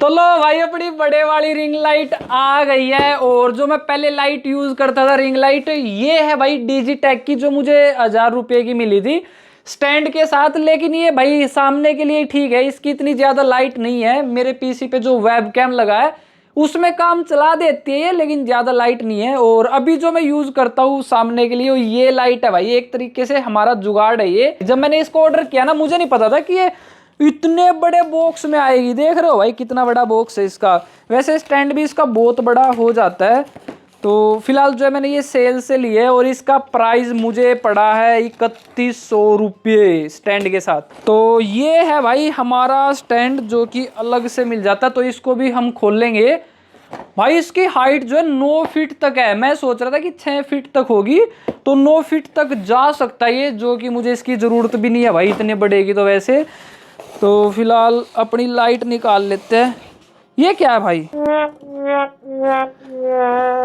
तो लो भाई अपनी बड़े वाली रिंग लाइट आ गई है। और जो मैं पहले लाइट यूज करता था रिंग लाइट, ये है भाई डिजिटेक की, जो मुझे 1000 रुपये की मिली थी स्टैंड के साथ। लेकिन ये भाई सामने के लिए ठीक है, इसकी इतनी ज्यादा लाइट नहीं है। मेरे पीसी पे जो वेबकैम लगा है उसमें काम चला देती है, लेकिन ज्यादा लाइट नहीं है। और अभी जो मैं यूज करता हूँ सामने के लिए ये लाइट है भाई, एक तरीके से हमारा जुगाड़ है ये। जब मैंने इसको ऑर्डर किया ना, मुझे नहीं पता था कि ये इतने बड़े बॉक्स में आएगी। देख रहे हो भाई कितना बड़ा बॉक्स है इसका। वैसे स्टैंड भी इसका बहुत बड़ा हो जाता है। तो फिलहाल जो है मैंने ये सेल से लिए है और इसका प्राइस मुझे पड़ा है 3100 रुपये स्टैंड के साथ। तो ये है भाई हमारा स्टैंड जो कि अलग से मिल जाता है। तो इसको भी हम खोलेंगे। भाई इसकी हाइट जो है 9 फीट तक है। मैं सोच रहा था कि 6 फीट तक होगी, तो 9 फीट तक जा सकता है ये, जो कि मुझे इसकी ज़रूरत भी नहीं है भाई इतने बड़े की। तो वैसे तो फिलहाल अपनी लाइट निकाल लेते हैं। ये क्या है भाई?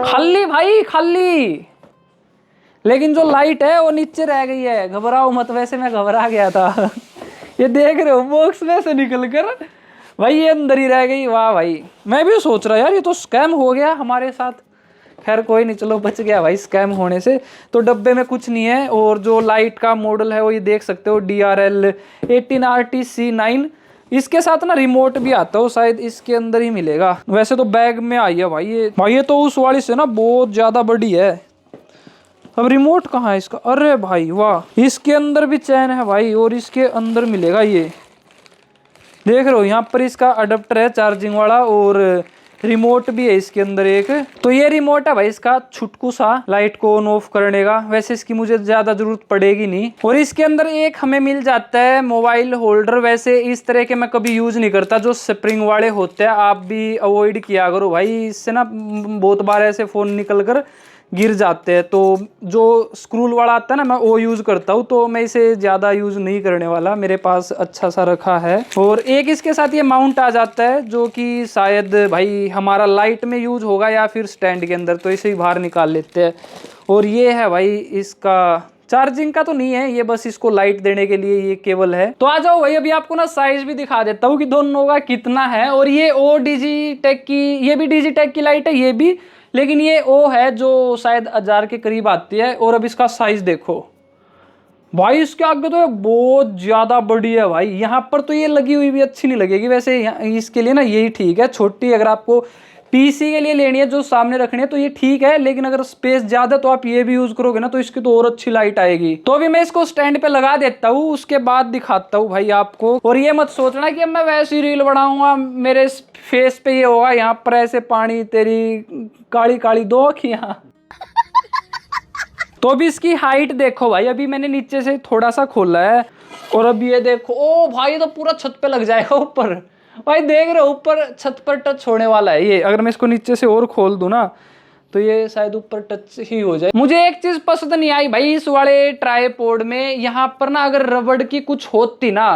खाली भाई खाली, लेकिन जो लाइट है वो नीचे रह गई है। घबराओ मत, वैसे मैं घबरा गया था। ये देख रहे हो बॉक्स में से निकल कर भाई ये अंदर ही रह गई। वाह भाई, मैं भी सोच रहा यार ये तो स्कैम हो गया हमारे साथ। खैर कोई नहीं, चलो बच गया भाई स्कैम होने से। तो डब्बे में कुछ नहीं है। और जो लाइट का मॉडल है वो ये देख सकते हो, DRL 18RT-C9। इसके साथ ना रिमोट भी आता है, शायद इसके अंदर ही मिलेगा। वैसे तो बैग में आई है भाई ये। भाई ये तो उस वाली से ना बहुत ज्यादा बड़ी है। अब रिमोट कहाँ है इसका? अरे भाई वाह, इसके अंदर भी चैन है भाई और इसके अंदर मिलेगा ये। देख रहे हो यहाँ पर इसका अडेप्टर है चार्जिंग वाला, और रिमोट भी है इसके अंदर एक। तो ये रिमोट है भाई इसका छुटकू सा लाइट को ऑन ऑफ करने का। वैसे इसकी मुझे ज्यादा जरूरत पड़ेगी नहीं। और इसके अंदर एक हमें मिल जाता है मोबाइल होल्डर। वैसे इस तरह के मैं कभी यूज नहीं करता, जो स्प्रिंग वाले होते हैं आप भी अवॉइड किया करो भाई। इससे ना बहुत बार ऐसे फोन निकल कर गिर जाते हैं। तो जो स्क्रूल वाला आता है ना, मैं वो यूज करता हूँ। तो मैं इसे ज्यादा यूज नहीं करने वाला, मेरे पास अच्छा सा रखा है। और एक इसके साथ ये माउंट आ जाता है, जो कि शायद भाई हमारा लाइट में यूज होगा या फिर स्टैंड के अंदर। तो इसे ही बाहर निकाल लेते हैं। और ये है भाई इसका चार्जिंग का तो नहीं है, ये बस इसको लाइट देने के लिए ये केबल है। तो आ जाओ भाई, अभी आपको ना साइज भी दिखा देता हूँ कि दोनों का कितना है। और ये ओ डिजिटेक की, ये भी डिजिटेक की लाइट है ये भी, लेकिन ये ओ है जो शायद 1000 के करीब आती है। और अब इसका साइज देखो भाई, इसके आगे तो बहुत ज्यादा बड़ी है भाई। यहाँ पर तो ये लगी हुई भी अच्छी नहीं लगेगी। वैसे इसके लिए ना यही ठीक है, छोटी। अगर आपको पीसी के लिए लेनी है जो सामने रखनी है तो ये ठीक है, लेकिन अगर स्पेस ज्यादा तो आप ये भी यूज करोगे ना तो इसकी तो और अच्छी लाइट आएगी। तो अभी मैं इसको स्टैंड पे लगा देता हूँ, उसके बाद दिखाता हूँ भाई आपको। और ये मत सोचना कि अब मैं वैसी रील बनाऊंगा मेरे फेस पे ये होगा यहाँ पर ऐसे पानी तेरी काली काली दो अखियां। तो अभी इसकी हाइट देखो भाई, अभी मैंने नीचे से थोड़ा सा खोला है। और अभी ये देखो, ओ भाई तो पूरा छत पे लग जाएगा ऊपर। भाई देख रहे हो ऊपर छत पर टच होने वाला है ये। अगर मैं इसको नीचे से और खोल दूं ना तो ये शायद ऊपर टच ही हो जाए। मुझे एक चीज पसंद नहीं आई भाई इस वाले ट्राइपॉड में, यहाँ पर ना अगर रबड़ की कुछ होती ना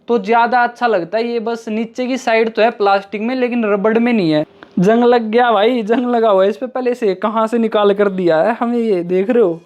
तो ज्यादा अच्छा लगता है। ये बस नीचे की साइड तो है प्लास्टिक में, लेकिन रबड़ में नहीं है। जंग लग गया भाई, जंग लगा हुआ है इस पे पहले से। कहाँ से निकाल कर दिया है हमें ये, देख रहे हो।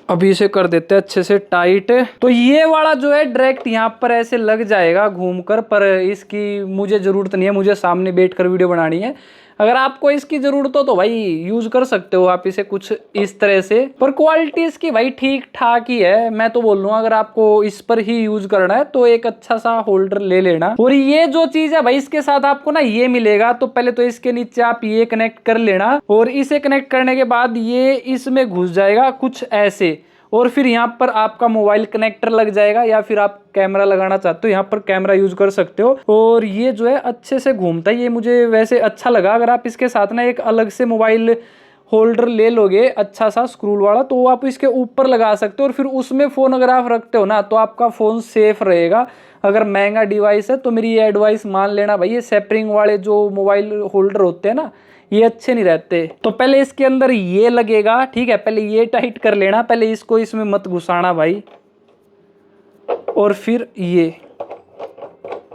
अभी इसे कर देते हैं अच्छे से टाइट। तो ये वाला जो है डायरेक्ट यहाँ पर ऐसे लग जाएगा घूमकर, पर इसकी मुझे जरूरत नहीं है, मुझे सामने बैठ कर वीडियो बनानी है। अगर आपको इसकी जरूरत हो तो भाई यूज कर सकते हो आप इसे कुछ इस तरह से। पर क्वालिटी इसकी भाई ठीक ठाक ही है, मैं तो बोल लूँ। अगर आपको इस पर ही यूज करना है तो एक अच्छा सा होल्डर ले लेना। और ये जो चीज है भाई इसके साथ आपको ना ये मिलेगा। तो पहले तो इसके नीचे आप ये कनेक्ट कर लेना, और इसे कनेक्ट करने के बाद ये इसमें घुस जाएगा कुछ ऐसे। और फिर यहाँ पर आपका मोबाइल कनेक्टर लग जाएगा, या फिर आप कैमरा लगाना चाहते हो यहाँ पर कैमरा यूज कर सकते हो। और ये जो है अच्छे से घूमता है, ये मुझे वैसे अच्छा लगा। अगर आप इसके साथ ना एक अलग से मोबाइल होल्डर ले लोगे अच्छा सा स्क्रूल वाला, तो आप इसके ऊपर लगा सकते हो। और फिर उसमें फ़ोन अगर आप रखते हो ना तो आपका फ़ोन सेफ रहेगा। अगर महंगा डिवाइस है तो मेरी ये एडवाइस मान लेना भाई, ये सेपरिंग वाले जो मोबाइल होल्डर होते हैं ना ये अच्छे नहीं रहते। तो पहले इसके अंदर ये लगेगा, ठीक है, पहले ये टाइट कर लेना। पहले इसको इसमें मत घुसाना भाई। और फिर ये,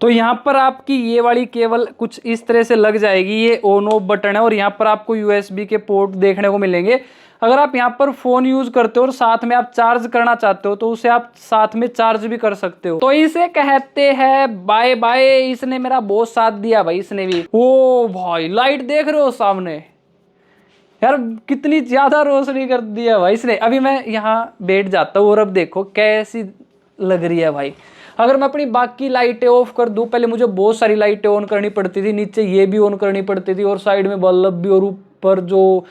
तो यहाँ पर आपकी ये वाली केबल कुछ इस तरह से लग जाएगी। ये ऑन ऑफ बटन है, और यहाँ पर आपको USB के पोर्ट देखने को मिलेंगे। अगर आप यहाँ पर फोन यूज करते हो और साथ में आप चार्ज करना चाहते हो तो उसे आप साथ में चार्ज भी कर सकते हो। तो इसे कहते हैं बाय बाय। इसने मेरा बहुत साथ दिया भाई, इसने भी। ओ भाई लाइट देख रहे हो सामने यार, कितनी ज्यादा रोशनी कर दिया भाई इसने। अभी मैं यहाँ बैठ जाता हूँ और अब देखो कैसी लग रही है भाई। अगर मैं अपनी बाकी लाइटें ऑफ कर दूं, पहले मुझे बहुत सारी लाइटें ऑन करनी पड़ती थी, नीचे ये भी ऑन करनी पड़ती थी और साइड में बल्ब भी और ऊपर जो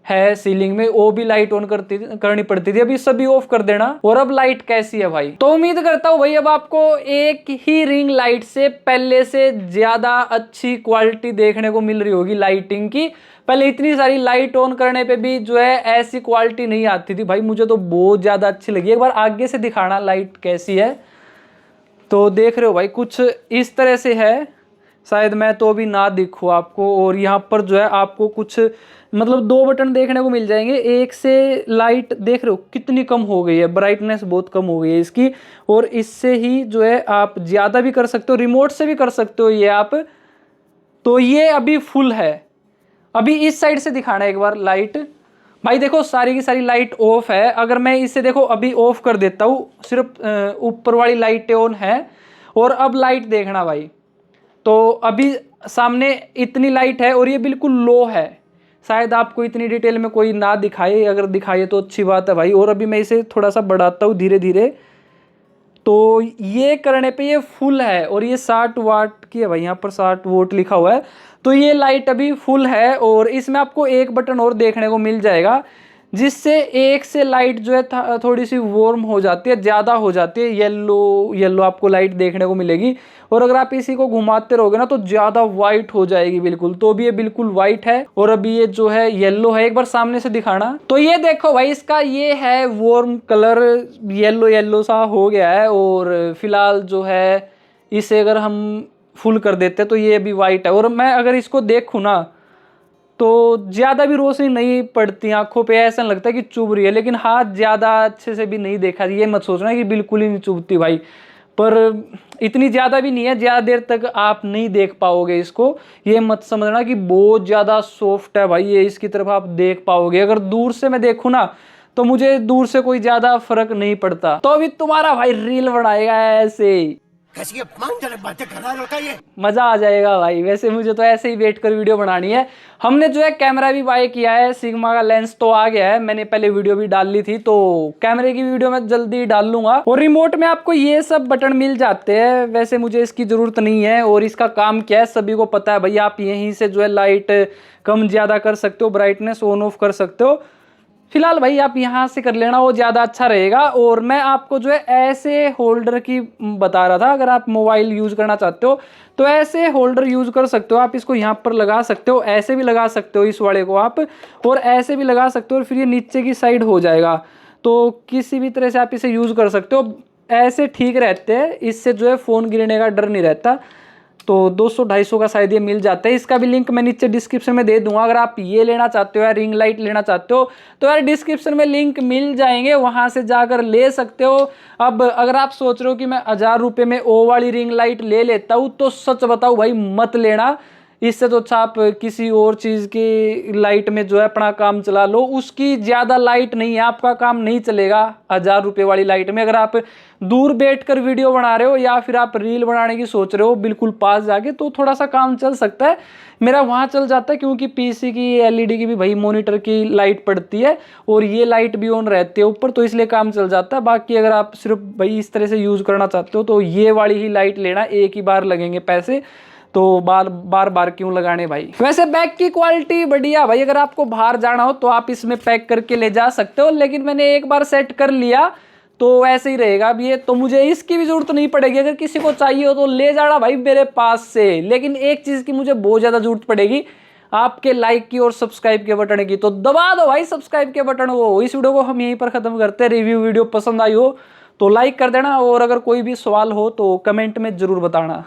है सीलिंग में वो भी लाइट ऑन करनी पड़ती थी। अभी सभी ऑफ कर देना और अब लाइट कैसी है भाई। तो उम्मीद करता हूँ भाई अब आपको एक ही रिंग लाइट से पहले से ज्यादा अच्छी क्वालिटी देखने को मिल रही होगी लाइटिंग की। पहले इतनी सारी लाइट ऑन करने पे भी जो है ऐसी क्वालिटी नहीं आती थी भाई, मुझे तो बहुत ज्यादा अच्छी लगी। एक बार आगे से दिखाना लाइट कैसी है। तो देख रहे हो भाई कुछ इस तरह से है, शायद मैं तो अभी ना दिखूं आपको। और यहाँ पर जो है आपको कुछ मतलब 2 बटन देखने को मिल जाएंगे। एक से लाइट देख रहे हो कितनी कम हो गई है, ब्राइटनेस बहुत कम हो गई है इसकी। और इससे ही जो है आप ज़्यादा भी कर सकते हो, रिमोट से भी कर सकते हो ये आप। तो ये अभी फुल है। अभी इस साइड से दिखाना है एक बार लाइट भाई। देखो सारी की सारी लाइट ऑफ है। अगर मैं इसे देखो अभी ऑफ कर देता हूँ, सिर्फ ऊपर वाली लाइटें ऑन है। और अब लाइट देखना भाई, तो अभी सामने इतनी लाइट है और ये बिल्कुल लो है। शायद आपको इतनी डिटेल में कोई ना दिखाए, अगर दिखाए तो अच्छी बात है भाई। और अभी मैं इसे थोड़ा सा बढ़ाता हूँ धीरे धीरे, तो ये करने पे ये फुल है। और ये 60 वाट की है भाई, यहाँ पर 60 वोल्ट लिखा हुआ है। तो ये लाइट अभी फुल है। और इसमें आपको एक बटन और देखने को मिल जाएगा, जिससे एक से लाइट जो है थोड़ी सी वार्म हो जाती है, ज़्यादा हो जाती है, येलो येलो आपको लाइट देखने को मिलेगी। और अगर आप इसी को घुमाते रहोगे ना तो ज़्यादा वाइट हो जाएगी बिल्कुल। तो अभी ये बिल्कुल वाइट है और अभी ये जो है येलो है। एक बार सामने से दिखाना, तो ये देखो भाई इसका ये है वार्म कलर, येलो येलो सा हो गया है। और फिलहाल जो है इसे अगर हम फुल कर देते हैं तो ये अभी वाइट है। और मैं अगर इसको देखूँ ना तो ज़्यादा भी रोशनी नहीं पड़ती आंखों पे, ऐसा लगता है कि चुभ रही है। लेकिन हाथ ज़्यादा अच्छे से भी नहीं देखा, ये मत सोचना कि बिल्कुल ही नहीं चुभती भाई। पर इतनी ज़्यादा भी नहीं है, ज़्यादा देर तक आप नहीं देख पाओगे इसको। ये मत समझना कि बहुत ज़्यादा सॉफ्ट है भाई, ये इसकी तरफ आप देख पाओगे। अगर दूर से मैं देखूँ ना तो मुझे दूर से कोई ज़्यादा फर्क नहीं पड़ता। तो अभी तुम्हारा भाई रील बनाएगा ऐसे, कैसी अपमानजनक बातें कर रहा है लड़का ये। मजा आ जाएगा भाई। वैसे मुझे तो ऐसे ही बैठ कर वीडियो बनानी है। हमने जो है कैमरा भी बाय किया है, सिग्मा का लेंस तो आ गया है। मैंने पहले वीडियो भी डाल ली थी, तो कैमरे की वीडियो मैं जल्दी डाल लूंगा। और रिमोट में आपको ये सब बटन मिल जाते हैं, वैसे मुझे इसकी जरूरत नहीं है। और इसका काम क्या है सभी को पता है भाई। आप यहीं से जो है लाइट कम ज्यादा कर सकते हो, ब्राइटनेस ऑन ऑफ कर सकते हो। फिलहाल भाई आप यहाँ से कर लेना, वो ज़्यादा अच्छा रहेगा। और मैं आपको जो है ऐसे होल्डर की बता रहा था, अगर आप मोबाइल यूज़ करना चाहते हो तो ऐसे होल्डर यूज़ कर सकते हो। आप इसको यहाँ पर लगा सकते हो, ऐसे भी लगा सकते हो इस वाले को आप, और ऐसे भी लगा सकते हो। और फिर ये नीचे की साइड हो जाएगा। तो किसी भी तरह से आप इसे यूज़ कर सकते हो। ऐसे ठीक रहते हैं, इससे जो है फ़ोन गिरने का डर नहीं रहता। तो 200-250 का शायद ये मिल जाता है। इसका भी लिंक मैं नीचे डिस्क्रिप्शन में दे दूंगा। अगर आप ये लेना चाहते हो या रिंग लाइट लेना चाहते हो तो यार डिस्क्रिप्शन में लिंक मिल जाएंगे, वहां से जाकर ले सकते हो। अब अगर आप सोच रहे हो कि मैं 1000 रुपये में ओ वाली रिंग लाइट ले लेता हूँ, तो सच बताऊँ भाई मत लेना। इससे तो अच्छा आप किसी और चीज़ की लाइट में जो है अपना काम चला लो। उसकी ज़्यादा लाइट नहीं है, आपका काम नहीं चलेगा 1000 रुपये वाली लाइट में। अगर आप दूर बैठकर वीडियो बना रहे हो या फिर आप रील बनाने की सोच रहे हो बिल्कुल पास जाके, तो थोड़ा सा काम चल सकता है। मेरा वहाँ चल जाता है क्योंकि पीसी की एलईडी की भी भाई मॉनिटर की लाइट पड़ती है और ये लाइट भी ऑन रहती है ऊपर, तो इसलिए काम चल जाता है। बाकी अगर आप सिर्फ भाई इस तरह से यूज़ करना चाहते हो तो ये वाली ही लाइट लेना, एक ही बार लगेंगे पैसे, तो बार बार क्यों लगाने भाई। वैसे बैग की क्वालिटी बढ़िया भाई, अगर आपको बाहर जाना हो तो आप इसमें पैक करके ले जा सकते हो। लेकिन मैंने एक बार सेट कर लिया तो ऐसे ही रहेगा अब ये, तो मुझे इसकी भी जरूरत नहीं पड़ेगी। अगर किसी को चाहिए हो तो ले जाना भाई मेरे पास से। लेकिन एक चीज़ की मुझे बहुत ज़्यादा जरूरत पड़ेगी, आपके लाइक की और सब्सक्राइब के बटन की। तो दबा दो भाई सब्सक्राइब के बटन को। इस वीडियो को हम यहीं पर ख़त्म करते हैं। रिव्यू वीडियो पसंद आई हो तो लाइक कर देना, और अगर कोई भी सवाल हो तो कमेंट में ज़रूर बताना।